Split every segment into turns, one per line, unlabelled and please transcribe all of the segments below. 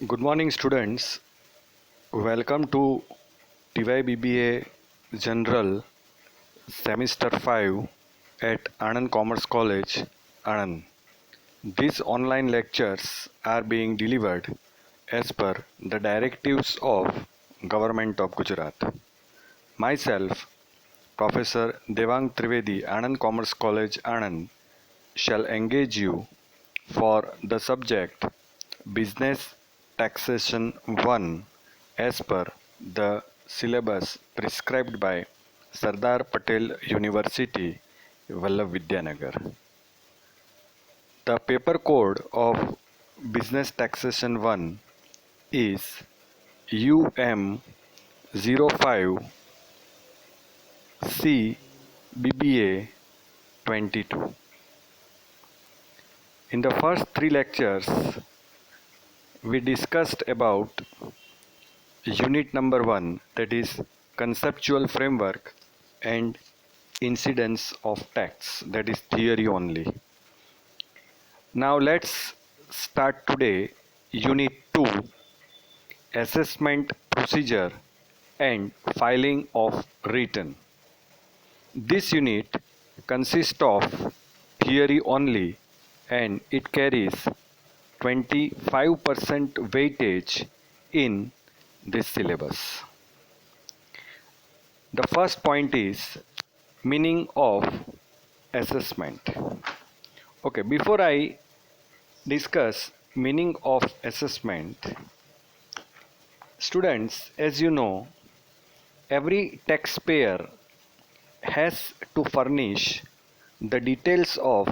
Good morning, students. Welcome to TYBBA General Semester 5 at Anand Commerce College, Anand. These online lectures are being delivered as per the directives of Government of Gujarat. Myself, Professor Devang Trivedi, Anand Commerce College, Anand, shall engage you for the subject Business Taxation 1 as per the syllabus prescribed by Sardar Patel University, Vallabh Vidyanagar. The paper code of Business Taxation 1 is UM 05 C BBA 22. In the first three lectures, we discussed about unit number 1, that is conceptual framework and incidence of tax, that is theory only. Now let's start today unit 2, assessment procedure and filing of return. This unit consists of theory only and it carries 25% weightage in this syllabus. The first point is meaning of assessment. Okay, before I discuss meaning of assessment, students, as you know, every taxpayer has to furnish the details of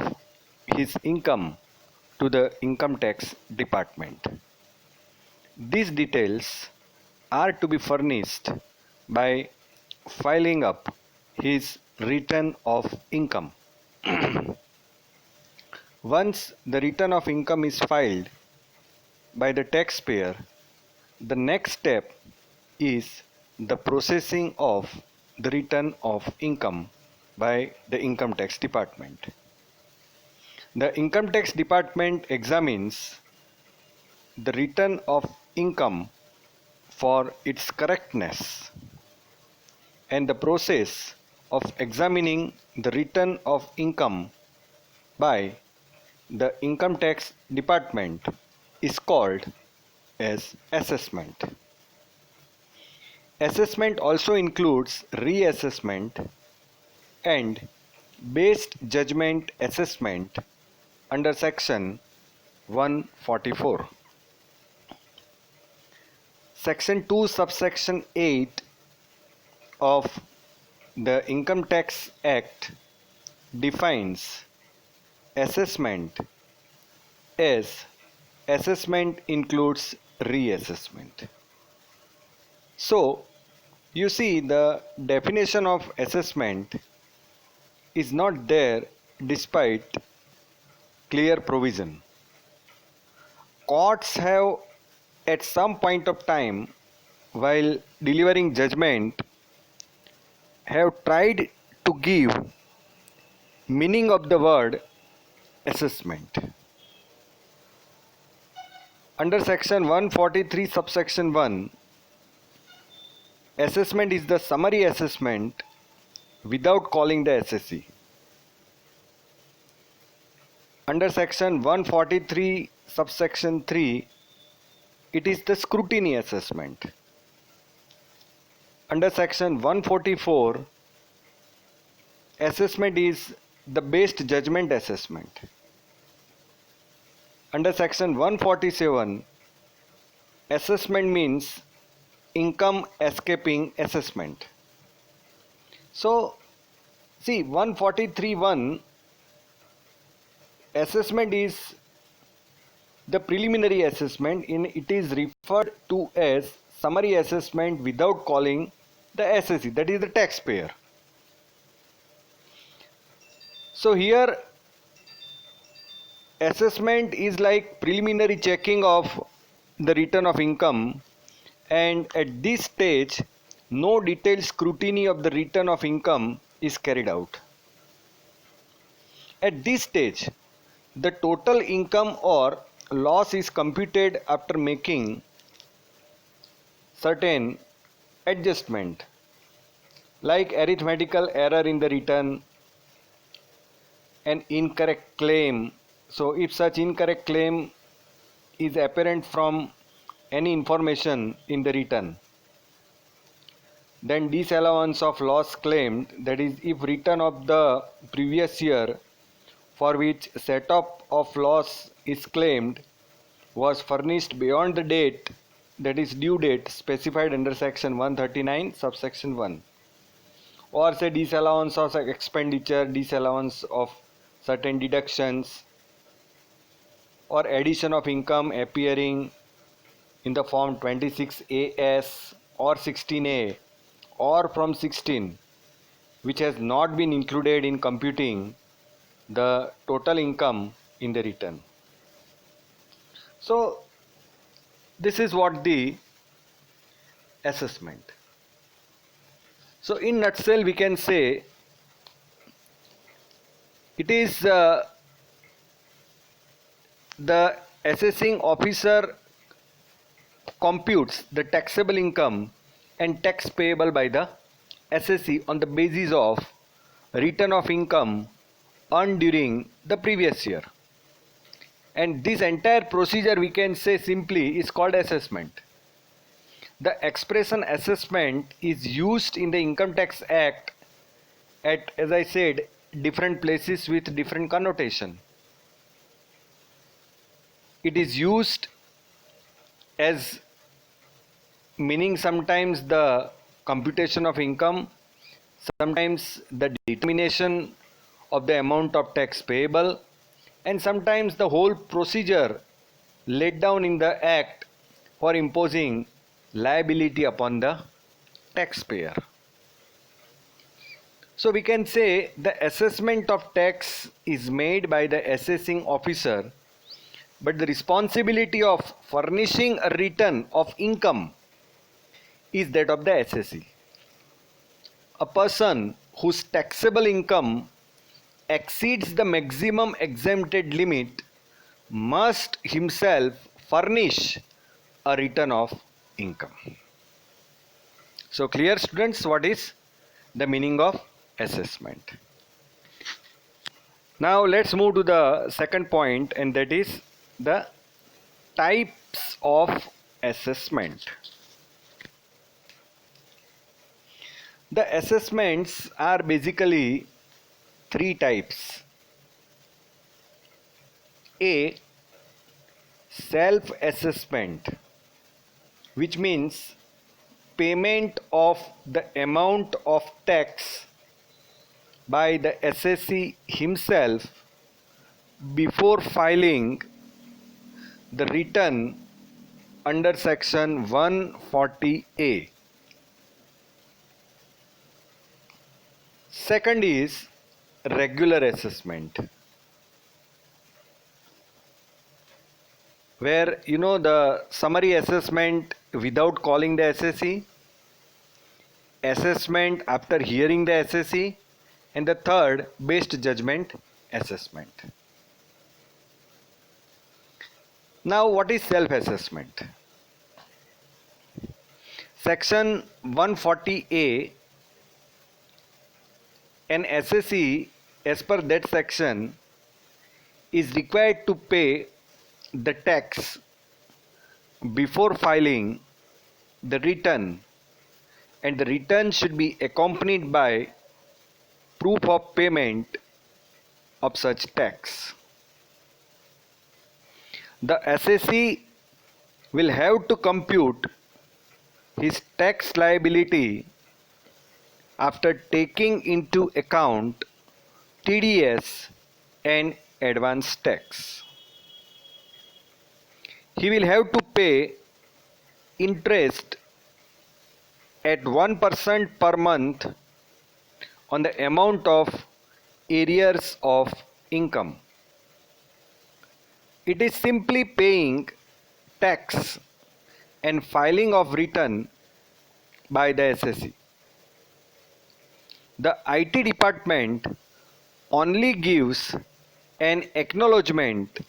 his income to the income tax department. These details are to be furnished by filing up his return of income. Once the return of income is filed by the taxpayer, the next step is the processing of the return of income by the income tax department. The income tax department examines the return of income for its correctness, and the process of examining the return of income by the income tax department is called as assessment. Assessment also includes reassessment and based judgment assessment under section 144. Section 2 subsection 8 of the Income Tax Act defines assessment as assessment includes reassessment. So, you see, the definition of assessment is not there despite clear provision. Courts have at some point of time while delivering judgment have tried to give meaning of the word assessment. Under section 143 subsection 1, assessment is the summary assessment without calling the assessee. Under section 143 subsection 3, it is the scrutiny assessment. Under section 144, assessment is the based judgment assessment. Under section 147, assessment means income escaping assessment. So, see, 143.1, assessment is the preliminary assessment. It is referred to as summary assessment without calling the assessee, that is the taxpayer. So here assessment is like preliminary checking of the return of income, and at this stage no detailed scrutiny of the return of income is carried out. At this stage the total income or loss is computed after making certain adjustment like arithmetical error in the return, an incorrect claim. So if such incorrect claim is apparent from any information in the return, then disallowance of loss claimed, that is if return of the previous year for which setup of loss is claimed was furnished beyond the date, that is due date specified under section 139 subsection 1, or say disallowance of expenditure, disallowance of certain deductions, or addition of income appearing in the form 26AS or 16A or from 16, which has not been included in computing the total income in the return. So this is what the assessment. So in nutshell we can say it is the assessing officer computes the taxable income and tax payable by the assessee on the basis of return of income earned during the previous year. And this entire procedure we can say simply is called assessment. The expression assessment is used in the Income Tax Act at, as I said, different places with different connotation. It is used as meaning sometimes the computation of income, sometimes the determination of the amount of tax payable, and sometimes the whole procedure laid down in the act for imposing liability upon the taxpayer. So we can say the assessment of tax is made by the assessing officer, but the responsibility of furnishing a return of income is that of the assessee. A person whose taxable income exceeds the maximum exempted limit must himself furnish a return of income. So clear, students, what is the meaning of assessment? Now let's move to the second point, and that is the types of assessment. The assessments are basically three types. A, self-assessment, which means payment of the amount of tax by the assessee himself before filing the return under section 140A. Second is regular assessment, where the summary assessment without calling the assessee, assessment after hearing the assessee, and the third, based judgment assessment. Now what is self-assessment? Section 140A, an assessee as per that section is required to pay the tax before filing the return, and the return should be accompanied by proof of payment of such tax. The assessee will have to compute his tax liability after taking into account TDS and advance tax. He will have to pay interest at 1% per month on the amount of arrears of income. It is simply paying tax and filing of return by the assessee. The IT department only gives an acknowledgement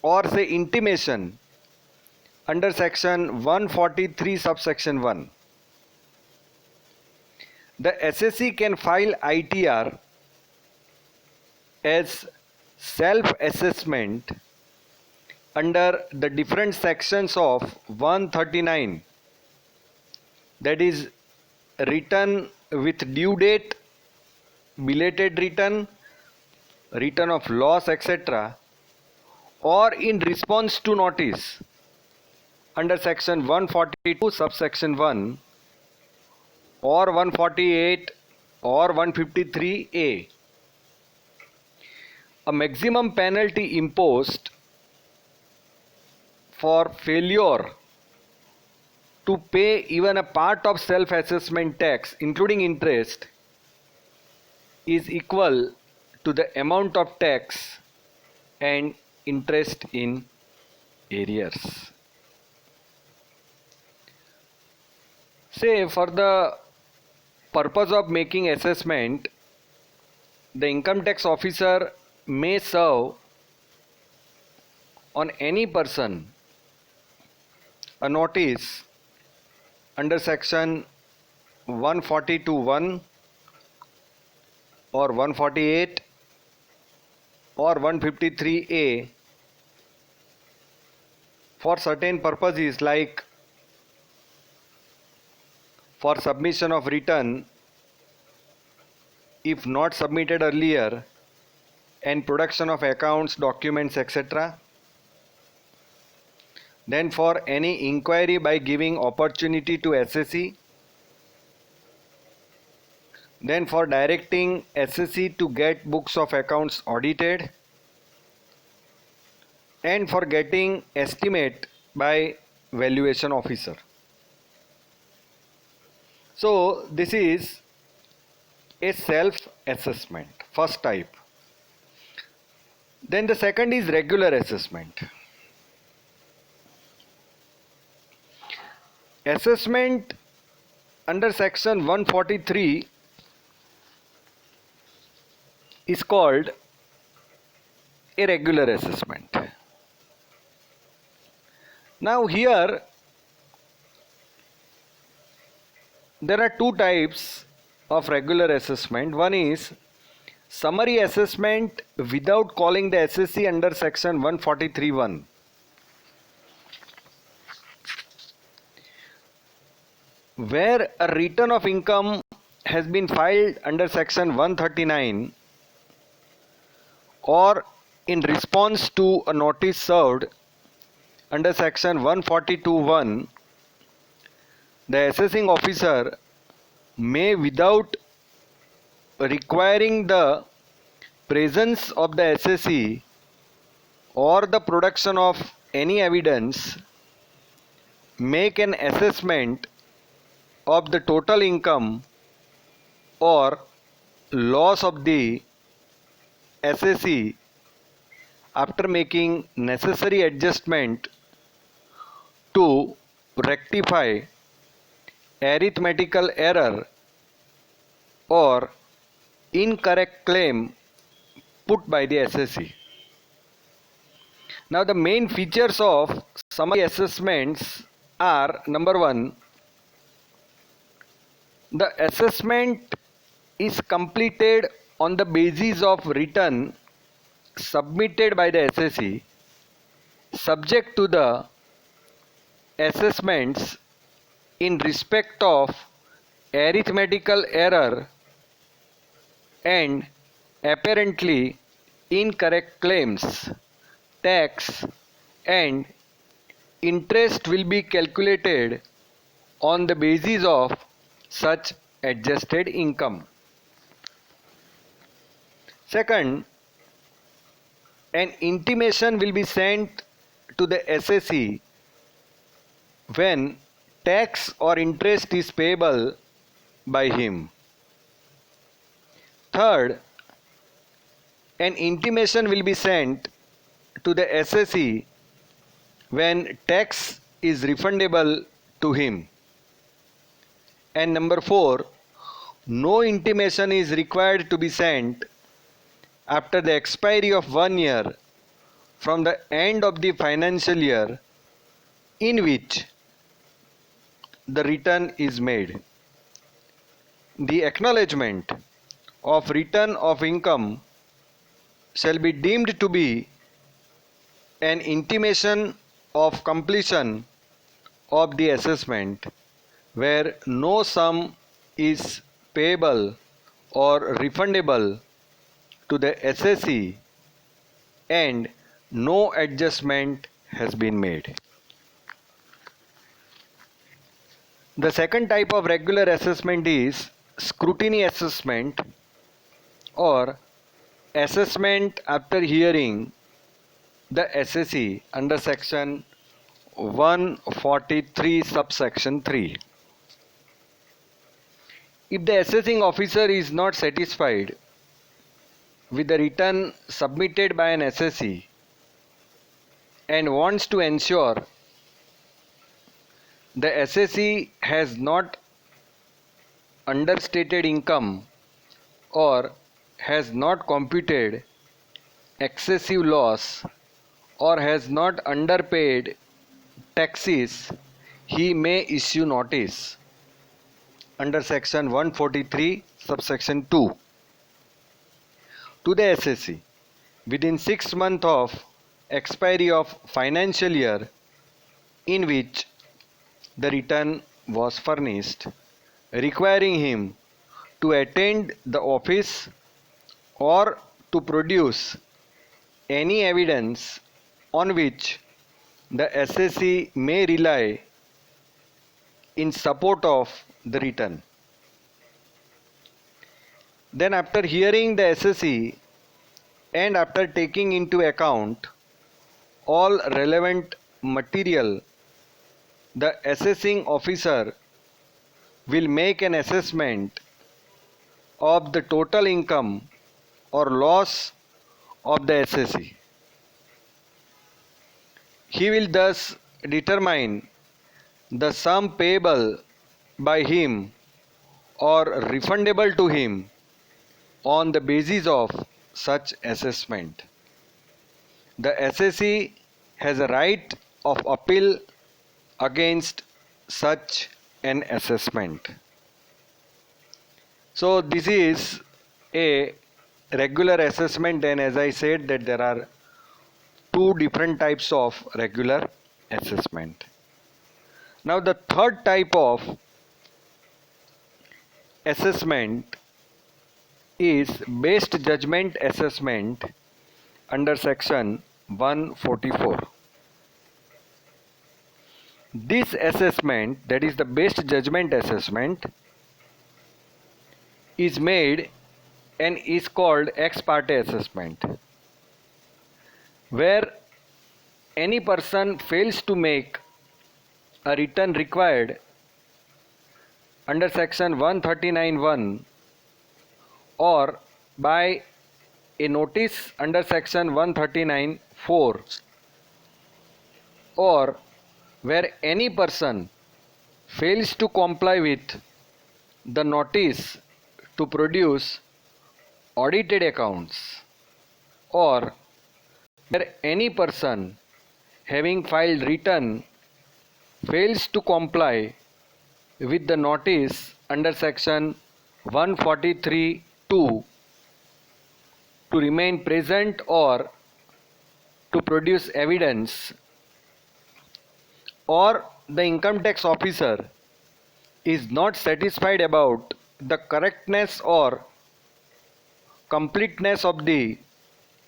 or say intimation under section 143 subsection 1. The SSE can file ITR as self-assessment under the different sections of 139, that is return with due date, belated return, return of loss, etc., or in response to notice under section 142 subsection 1 or 148 or 153A. A maximum penalty imposed for failure to pay even a part of self-assessment tax including interest is equal to the amount of tax and interest in arrears. Say for the purpose of making assessment, the income tax officer may serve on any person a notice under section 142(1) or 148 or 153A for certain purposes like for submission of return if not submitted earlier and production of accounts, documents, etc. Then for any inquiry by giving opportunity to SSE. Then for directing SSE to get books of accounts audited. And for getting estimate by valuation officer. So this is a self-assessment, first type. Then the second is regular assessment. Assessment under section 143 is called a regular assessment. Now here there are two types of regular assessment. One is summary assessment without calling the SSE under section 143(1). Where a return of income has been filed under section 139 or in response to a notice served under section 142(1), the assessing officer may, without requiring the presence of the SSE or the production of any evidence, make an assessment of the total income or loss of the SSE after making necessary adjustment to rectify arithmetical error or incorrect claim put by the SSE. Now the main features of summary assessments are: number one, the assessment is completed on the basis of return submitted by the SSE, subject to the assessments in respect of arithmetical error and apparently incorrect claims. Tax and interest will be calculated on the basis of such adjusted income. Second, an intimation will be sent to the SSE when tax or interest is payable by him. Third, an intimation will be sent to the SSE when tax is refundable to him. And number four, no intimation is required to be sent after the expiry of 1 year from the end of the financial year in which the return is made. The acknowledgement of return of income shall be deemed to be an intimation of completion of the assessment where no sum is payable or refundable to the assessee and no adjustment has been made. The second type of regular assessment is scrutiny assessment or assessment after hearing the assessee under section 143 subsection 3. If the assessing officer is not satisfied with the return submitted by an assessee and wants to ensure the assessee has not understated income or has not computed excessive loss or has not underpaid taxes, he may issue notice under section 143 subsection 2 to the assessee within 6 months of expiry of financial year in which the return was furnished, requiring him to attend the office or to produce any evidence on which the assessee may rely in support of the return. Then after hearing the assessee and after taking into account all relevant material, the assessing officer will make an assessment of the total income or loss of the assessee. He will thus determine the sum payable by him or refundable to him on the basis of such assessment. The assessee has a right of appeal against such an assessment. So this is a regular assessment, and as I said that there are two different types of regular assessment. Now the third type of assessment is based judgment assessment under section 144. This assessment, that is the based judgment assessment, is made and is called ex parte assessment, where any person fails to make a return required under section 139(1) or by a notice under section 139(4), or where any person fails to comply with the notice to produce audited accounts, or where any person having filed return fails to comply with the notice under section 143(2) to remain present or to produce evidence, or the income tax officer is not satisfied about the correctness or completeness of the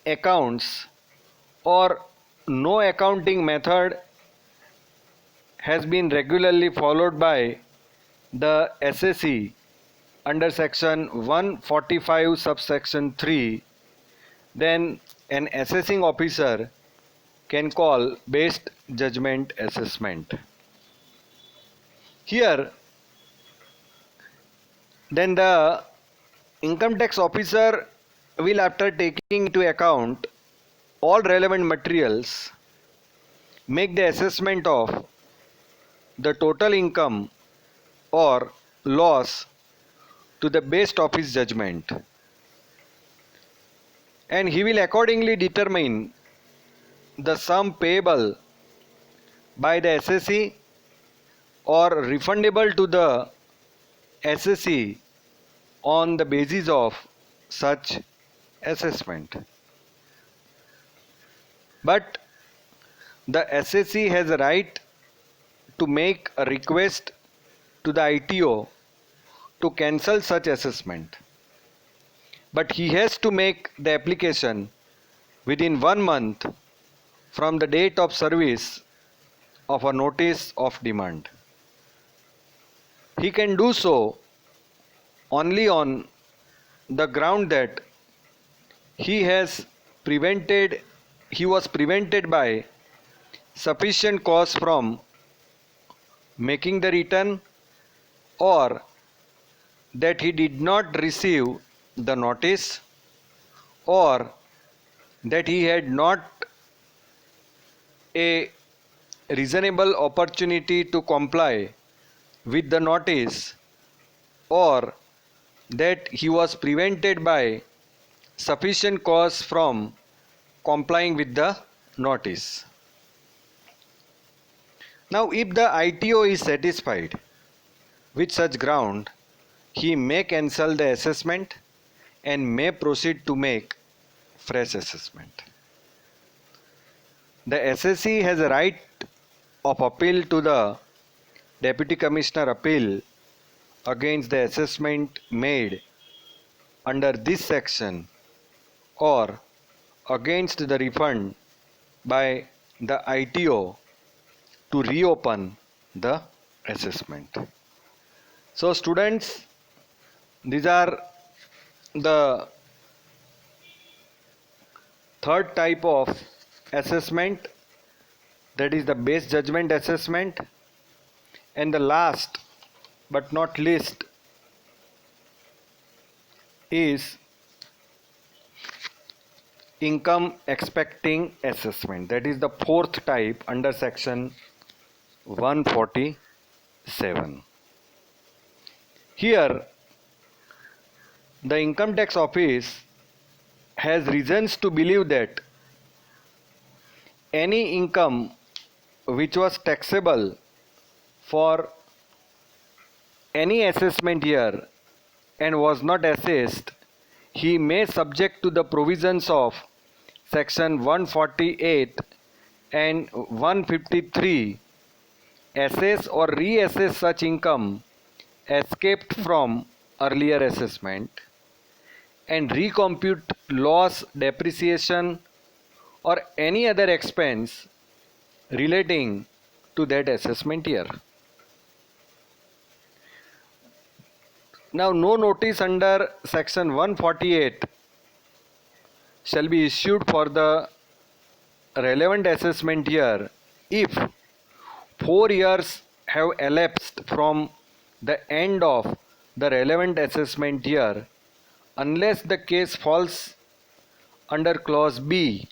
accounts, or no accounting method has been regularly followed by the assessee under section 145 subsection 3, then an assessing officer can call based judgment assessment. Here then the income tax officer will, after taking into account all relevant materials, make the assessment of the total income or loss to the based of his judgment, and he will accordingly determine the sum payable by the assessee or refundable to the assessee on the basis of such assessment. But the assessee has a right to make a request to the ITO to cancel such assessment. But he has to make the application within 1 month from the date of service of a notice of demand. He can do so only on the ground that he has prevented he was prevented by sufficient cause from making the return, or that he did not receive the notice, or that he had not a reasonable opportunity to comply with the notice, or that he was prevented by sufficient cause from complying with the notice. Now, if the ITO is satisfied with such ground, he may cancel the assessment and may proceed to make fresh assessment. The assessee has a right of appeal to the Deputy Commissioner appeal against the assessment made under this section, or against the refund by the ITO to reopen the assessment. So students, these are the third type of assessment, that is the base judgment assessment. And the last but not least is income expecting assessment, that is the fourth type under section 147. Here the income tax office has reasons to believe that any income which was taxable for any assessment year and was not assessed, he may subject to the provisions of section 148 and 153 assess or reassess such income escaped from earlier assessment and recompute loss, depreciation or any other expense relating to that assessment year. Now, no notice under section 148 shall be issued for the relevant assessment year if 4 years have elapsed from the end of the relevant assessment year, unless the case falls under clause B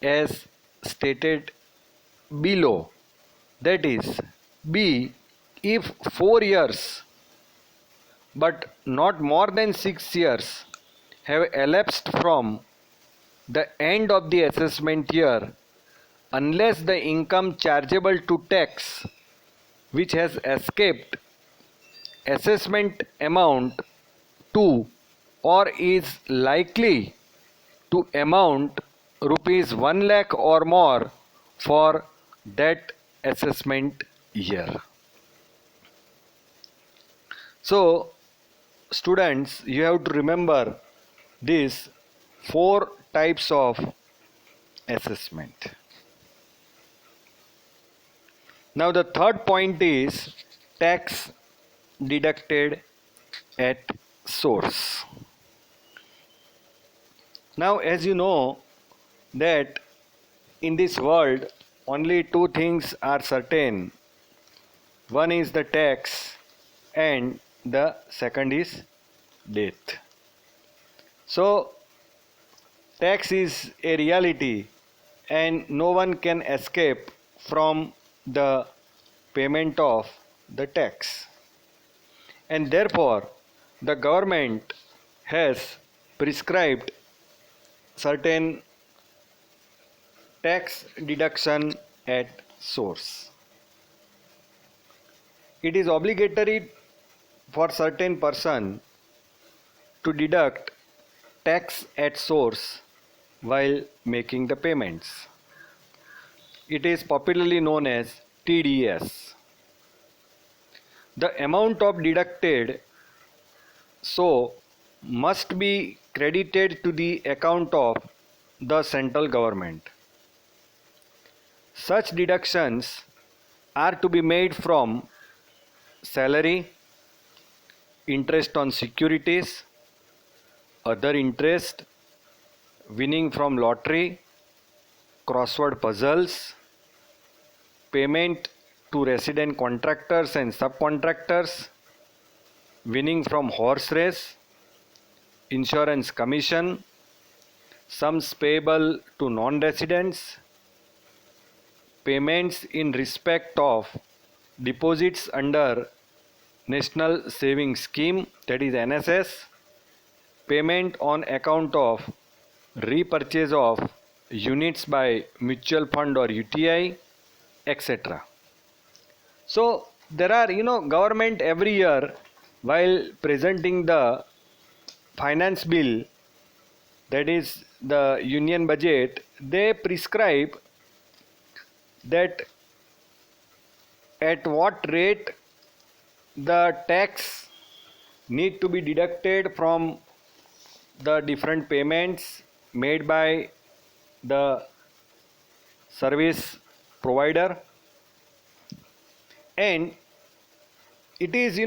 as stated below. That is, B, if 4 years but not more than 6 years have elapsed from the end of the assessment year, unless the income chargeable to tax which has escaped assessment amount to or is likely to amount rupees 1 lakh or more for that assessment year. So students, you have to remember these 4 types of assessment. Now the third point is tax deducted at source. Now, as you know that in this world only 2 things are certain. One is the tax and the second is death. So tax is a reality and no one can escape from the payment of the tax, and therefore the government has prescribed certain tax deduction at source. It is obligatory for certain person to deduct tax at source while making the payments. It is popularly known as TDS. The amount of deducted so must be credited to the account of the central government. Such deductions are to be made from salary, interest on securities, other interest, winning from lottery, crossword puzzles, payment to resident contractors and subcontractors, winning from horse race, insurance commission, sums payable to non-residents, payments in respect of deposits under National Savings Scheme, that is NSS, payment on account of repurchase of units by mutual fund or UTI, etc. So there are, government every year while presenting the finance bill, that is the union budget, they prescribe that at what rate the tax need to be deducted from the different payments made by the service provider, and it is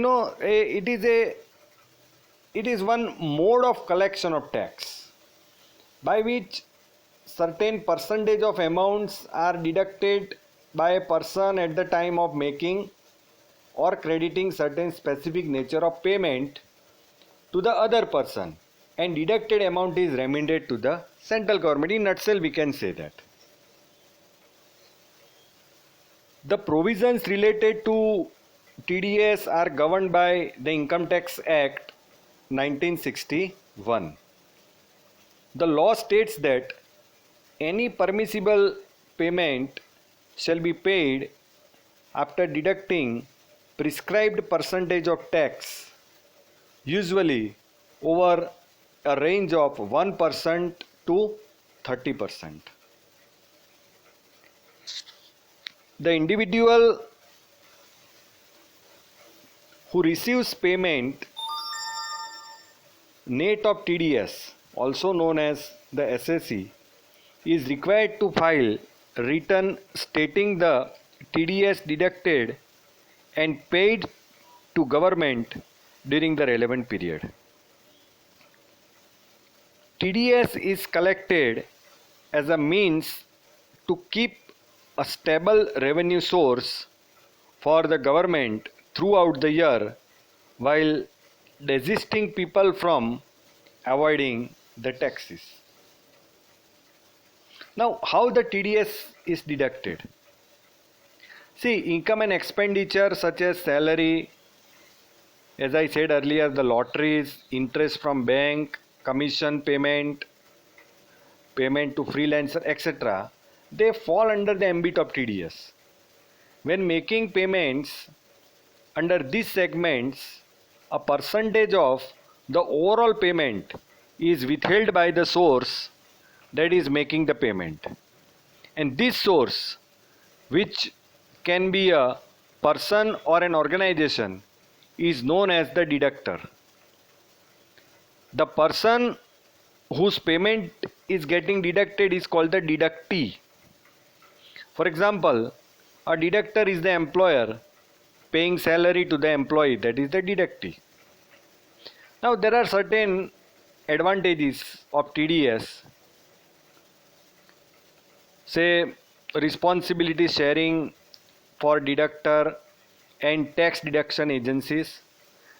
it is one mode of collection of tax by which certain percentage of amounts are deducted by a person at the time of making or crediting certain specific nature of payment to the other person, and deducted amount is remanded to the central government. In nutshell, we can say that the provisions related to TDS are governed by the Income Tax Act 1961. The law states that any permissible payment shall be paid after deducting prescribed percentage of tax, usually over a range of 1% to 30%. The individual who receives payment net of TDS, also known as the SSE, is required to file a return stating the TDS deducted and paid to government during the relevant period. TDS is collected as a means to keep a stable revenue source for the government throughout the year while desisting people from avoiding the taxes. Now, how the TDS is deducted? See, income and expenditure such as salary, as I said earlier, the lotteries, interest from bank, commission payment, payment to freelancer, etc., they fall under the ambit of TDS. When making payments under these segments, a percentage of the overall payment is withheld by the source that is making the payment. And this source, which can be a person or an organization, is known as the deductor. The person whose payment is getting deducted is called the deductee. For example, a deductor is the employer paying salary to the employee, that is the deductee. Now there are certain advantages of TDS, say responsibility sharing for deductor and tax deduction agencies,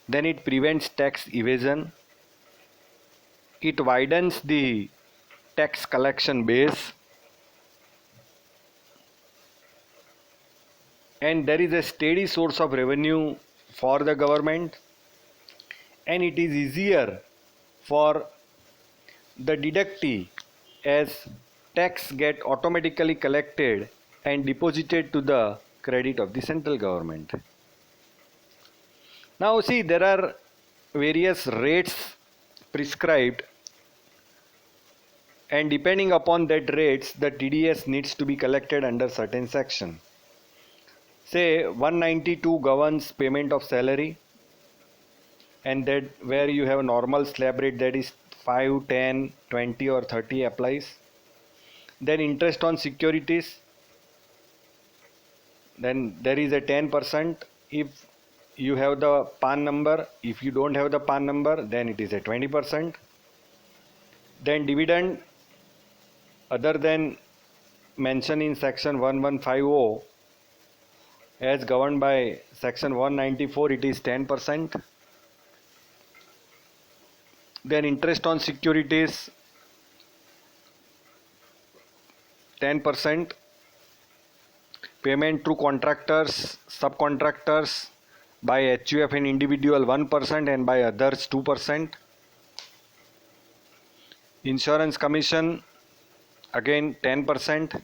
then it prevents tax evasion, it widens the tax collection base, and there is a steady source of revenue for the government, and it is easier for the deductee as tax get automatically collected and deposited to the credit of the central government. Now see, there are various rates prescribed, and depending upon that rates the TDS needs to be collected under certain section. Say 192 governs payment of salary, and that where you have a normal slab rate, that is 5, 10, 20 or 30 applies. Then interest on securities, then there is a 10% if you have the PAN number. If you don't have the PAN number, then it is a 20%. Then dividend, other than mentioned in section 1150 as governed by section 194, it is 10%. Then interest on securities, 10%. Payment to contractors, subcontractors, by HUF and individual 1% and by others 2%. Insurance commission, again 10%.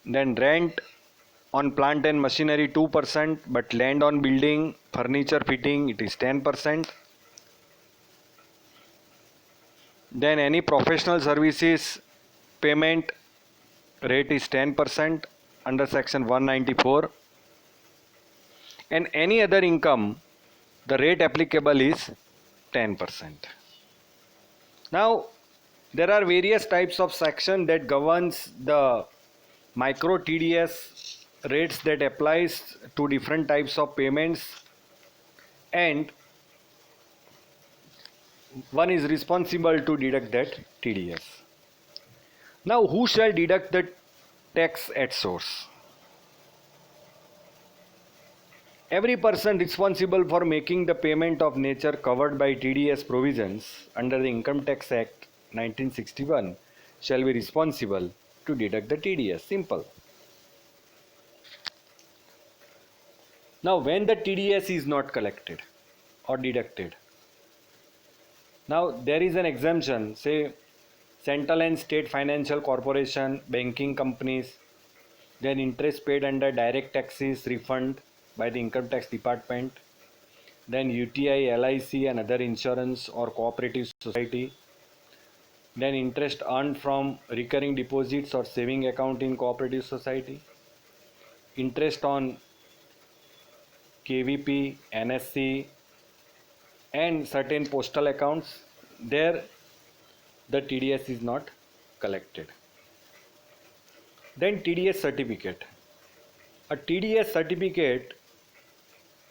Then rent on plant and machinery 2%, but land on building, furniture, fitting, it is 10%. Then any professional services payment rate is 10% under section 194, and any other income the rate applicable is 10%. Now there are various types of section that governs the micro TDS rates that applies to different types of payments, and one is responsible to deduct that TDS. Now who shall deduct the tax at source? Every person responsible for making the payment of nature covered by TDS provisions under the Income Tax Act 1961 shall be responsible to deduct the TDS. Simple. Now when the TDS is not collected or deducted, now there is an exemption. Say central and state financial corporation, banking companies, then interest paid under direct taxes refund by the income tax department, then UTI, LIC and other insurance or cooperative society, then interest earned from recurring deposits or saving account in cooperative society, interest on KVP, NSC and certain postal accounts, there the TDS is not collected. Then TDS certificate. A TDS certificate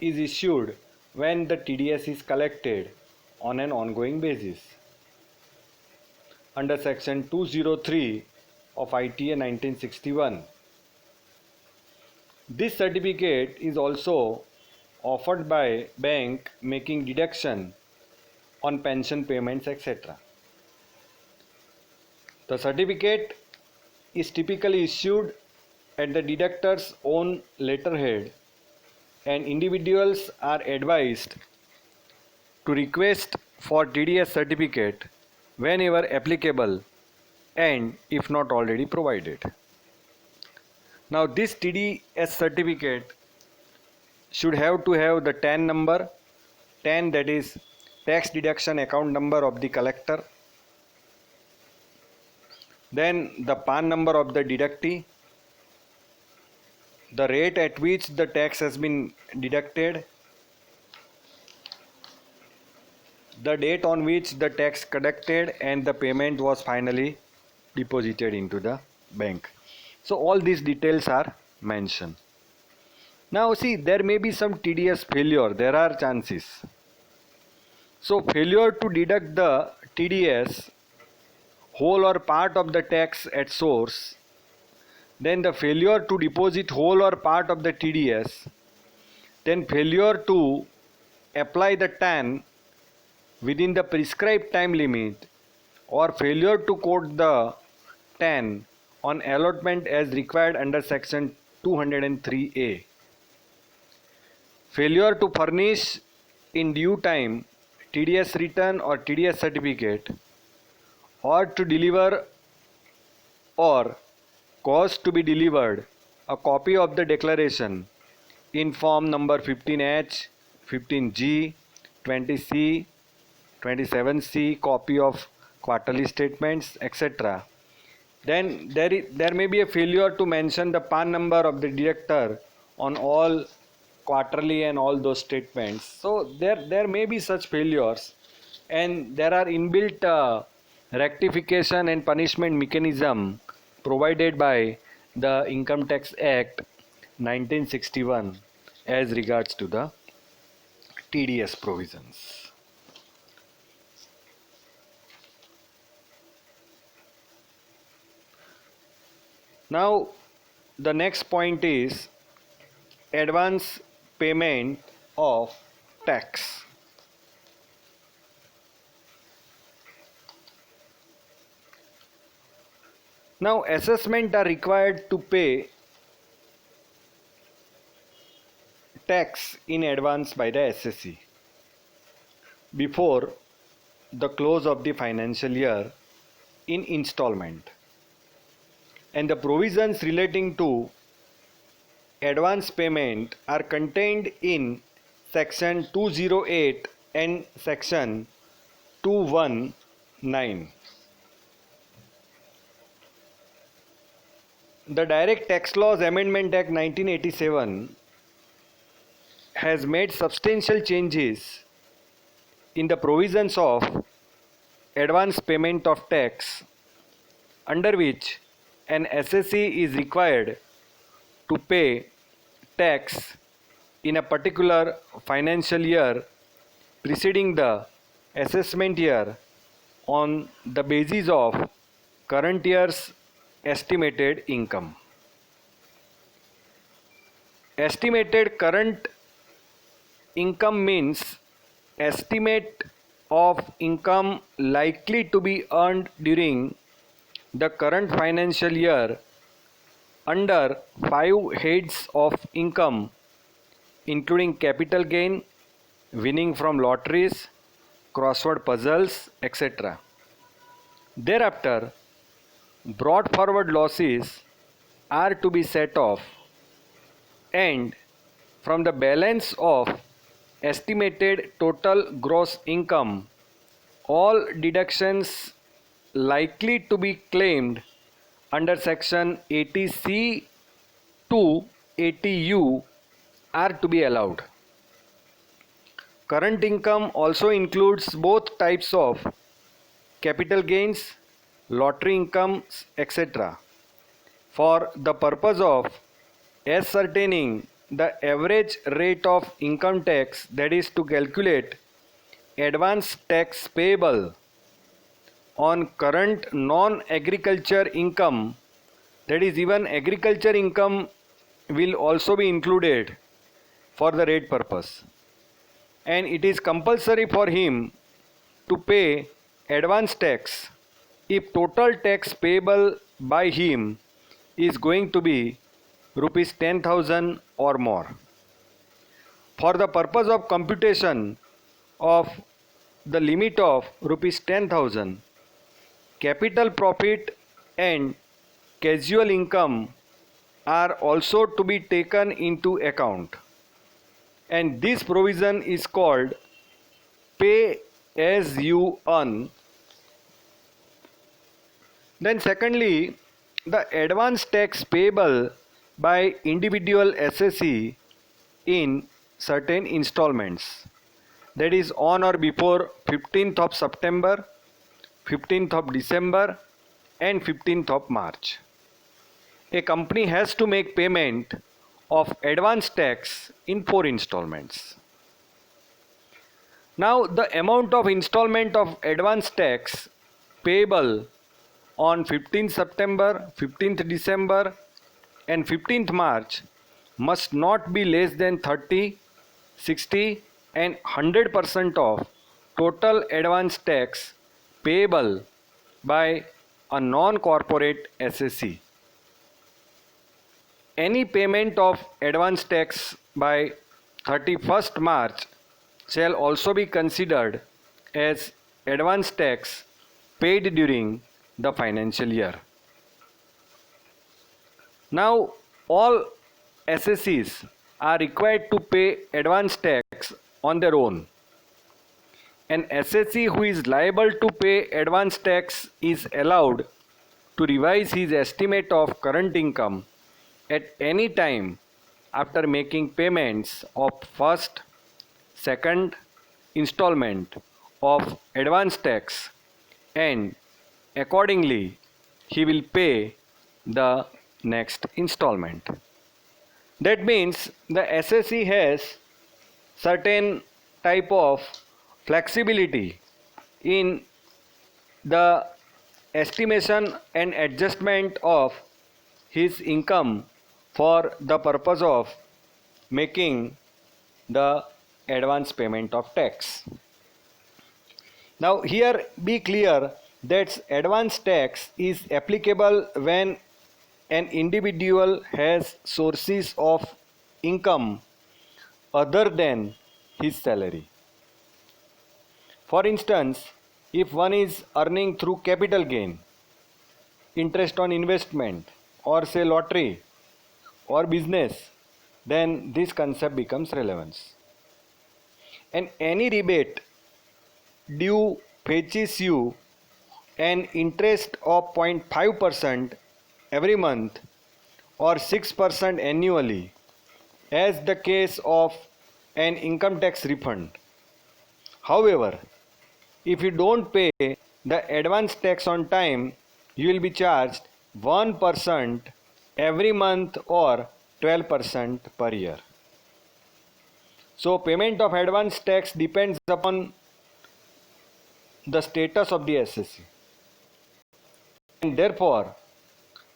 is issued when the TDS is collected on an ongoing basis under section 203 of ITA 1961. This certificate is also offered by bank making deduction on pension payments, etc. The certificate is typically issued at the deductor's own letterhead, and individuals are advised to request for TDS certificate whenever applicable and if not already provided. Now this TDS certificate should have to have the TAN number, TAN, that is tax deduction account number of the collector, then the PAN number of the deductee, the rate at which the tax has been deducted, the date on which the tax collected and the payment was finally deposited into the bank. So all these details are mentioned. Now see, there may be some TDS failure, there are chances. So failure to deduct the TDS whole or part of the tax at source, then the failure to deposit whole or part of the TDS, then failure to apply the TAN within the prescribed time limit, or failure to quote the TAN on allotment as required under section 203A, failure to furnish in due time TDS return or TDS certificate, or to deliver or cause to be delivered a copy of the declaration in form number 15H, 15G, 20C, 27C, copy of quarterly statements, etc. Then there may be a failure to mention the PAN number of the director on all quarterly and all those statements. So there may be such failures, and there are inbuilt rectification and punishment mechanism provided by the Income Tax Act 1961 as regards to the TDS provisions. Now the next point is advance payment of tax. Now assessment are required to pay tax in advance by the SSC before the close of the financial year in installment, and the provisions relating to advance payment are contained in section 208 and section 219. The Direct Tax Laws Amendment Act 1987 has made substantial changes in the provisions of advance payment of tax, under which an SSC is required to pay tax in a particular financial year preceding the assessment year on the basis of current year's estimated income. Estimated current income means estimate of income likely to be earned during the current financial year under 5 heads of income, including capital gain, winning from lotteries, crossword puzzles, etc. Thereafter, brought forward losses are to be set off, and from the balance of estimated total gross income, all deductions likely to be claimed under section 80C to 80U are to be allowed. Current income also includes both types of capital gains, lottery incomes, etc. for the purpose of ascertaining the average rate of income tax, that is to calculate advance tax payable on current non-agriculture income, that is even agriculture income will also be included for the rate purpose, and it is compulsory for him to pay advance tax if total tax payable by him is going to be rupees 10,000 or more. For the purpose of computation of the limit of rupees 10,000, capital profit and casual income are also to be taken into account, and this provision is called pay as you earn. Then secondly, the advance tax payable by individual SSC in certain installments, that is on or before 15th of September, 15th of December and 15th of March. A company has to make payment of advance tax in 4 installments. Now the amount of installment of advance tax payable on 15th September, 15th December and 15th March must not be less than 30, 60 and 100% of total advance tax payable by a non-corporate SSC. Any payment of advance tax by 31st March shall also be considered as advance tax paid during the financial year. Now, all SSEs are required to pay advance tax on their own. An SSE who is liable to pay advance tax is allowed to revise his estimate of current income at any time after making payments of first, second installment of advance tax, and accordingly he will pay the next installment. That means the SSE has certain type of flexibility in the estimation and adjustment of his income for the purpose of making the advance payment of tax. Now here be clear that advance tax is applicable when an individual has sources of income other than his salary. For instance, if one is earning through capital gain, interest on investment, or say lottery or business, then this concept becomes relevant. And any rebate due fetches you an interest of 0.5% every month or 6% annually, as the case of an income tax refund. However, if you don't pay the advance tax on time, you will be charged 1% every month or 12% per year. So payment of advance tax depends upon the status of the SSE, and therefore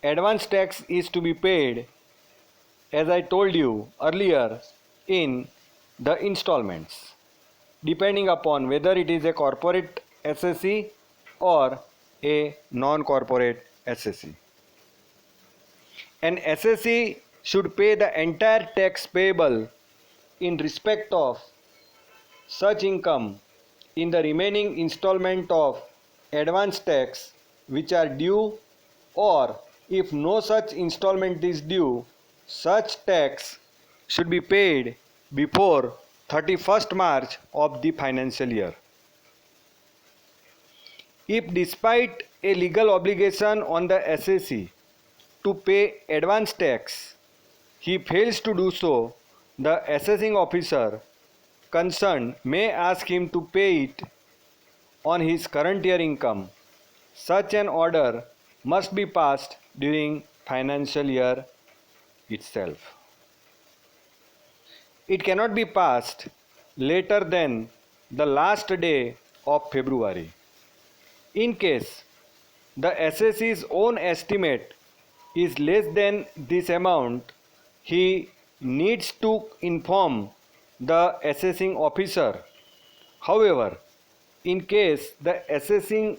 advance tax is to be paid, as I told you earlier, in the installments, depending upon whether it is a corporate SSE or a non-corporate SSE. An SSE should pay the entire tax payable in respect of such income in the remaining installment of advance tax which are due, or if no such installment is due, such tax should be paid before 31st March of the financial year. If despite a legal obligation on the SSE to pay advance tax, he fails to do so, the assessing officer concerned may ask him to pay it on his current year income. Such an order must be passed during financial year itself. It cannot be passed later than the last day of February. In case the SSE's own estimate is less than this amount, he needs to inform the assessing officer. However, in case the assessing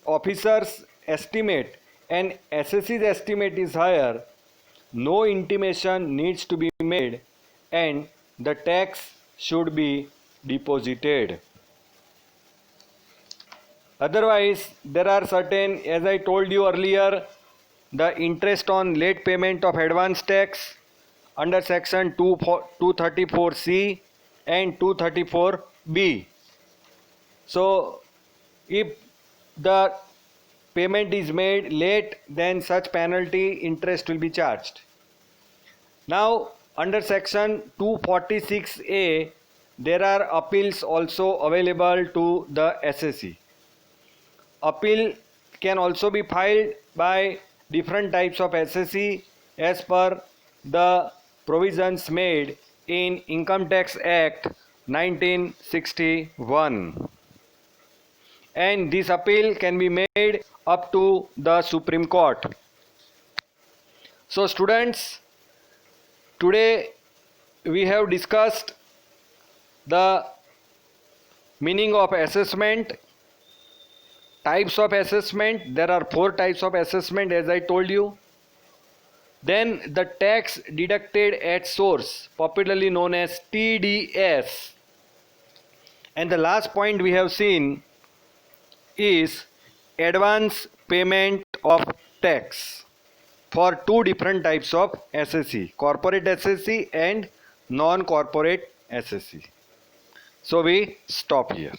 officer's estimate and SSE's estimate is higher, no intimation needs to be made and the tax should be deposited. Otherwise, there are certain, as I told you earlier, the interest on late payment of advance tax under section 234C and 234B. So, if the payment is made late, then such penalty interest will be charged. Now, under section 246A, there are appeals also available to the SSE. Appeal can also be filed by different types of SSE as per the provisions made in Income Tax Act 1961, and this appeal can be made up to the Supreme Court. So students, today we have discussed the meaning of assessment, types of assessment. There are 4 types of assessment, as I told you. Then the tax deducted at source, popularly known as TDS. And the last point we have seen is advance payment of tax for two different types of SSC, corporate SSC and non-corporate SSC. So we stop here.